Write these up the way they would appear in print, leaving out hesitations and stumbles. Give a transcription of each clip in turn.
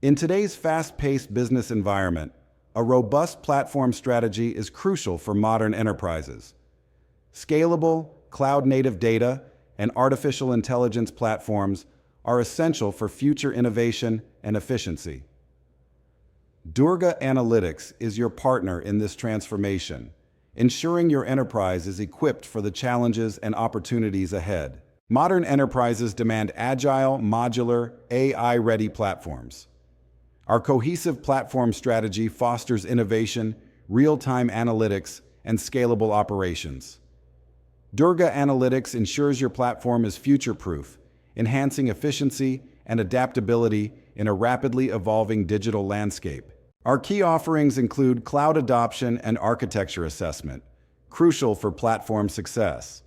In today's fast-paced business environment, a robust platform strategy is crucial for modern enterprises. Scalable, cloud-native data and artificial intelligence platforms are essential for future innovation and efficiency. Durga Analytics is your partner in this transformation, ensuring your enterprise is equipped for the challenges and opportunities ahead. Modern enterprises demand agile, modular, AI-ready platforms. Our cohesive platform strategy fosters innovation, real-time analytics, and scalable operations. Durga Analytics ensures your platform is future-proof, enhancing efficiency and adaptability in a rapidly evolving digital landscape. Our key offerings include cloud adoption and architecture assessment, crucial for platform success.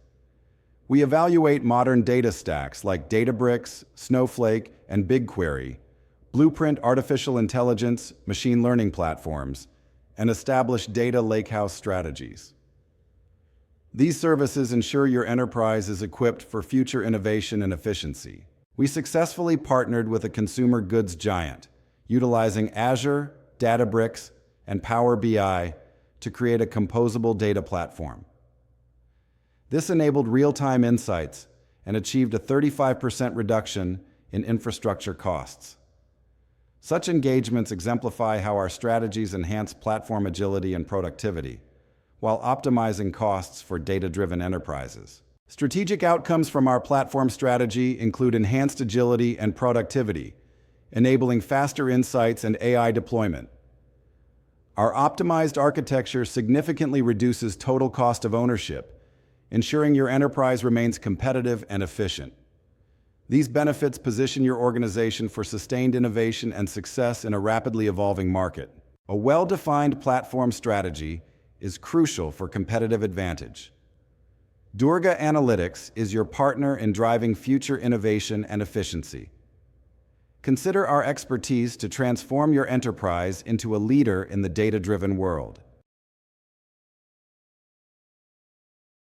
We evaluate modern data stacks like Databricks, Snowflake, and BigQuery, blueprint artificial intelligence, machine learning platforms, and establish data lakehouse strategies. These services ensure your enterprise is equipped for future innovation and efficiency. We successfully partnered with a consumer goods giant, utilizing Azure, Databricks, and Power BI to create a composable data platform. This enabled real-time insights and achieved a 35% reduction in infrastructure costs. Such engagements exemplify how our strategies enhance platform agility and productivity, while optimizing costs for data-driven enterprises. Strategic outcomes from our platform strategy include enhanced agility and productivity, enabling faster insights and AI deployment. Our optimized architecture significantly reduces total cost of ownership, ensuring your enterprise remains competitive and efficient. These benefits position your organization for sustained innovation and success in a rapidly evolving market. A well-defined platform strategy is crucial for competitive advantage. Durga Analytics is your partner in driving future innovation and efficiency. Consider our expertise to transform your enterprise into a leader in the data-driven world.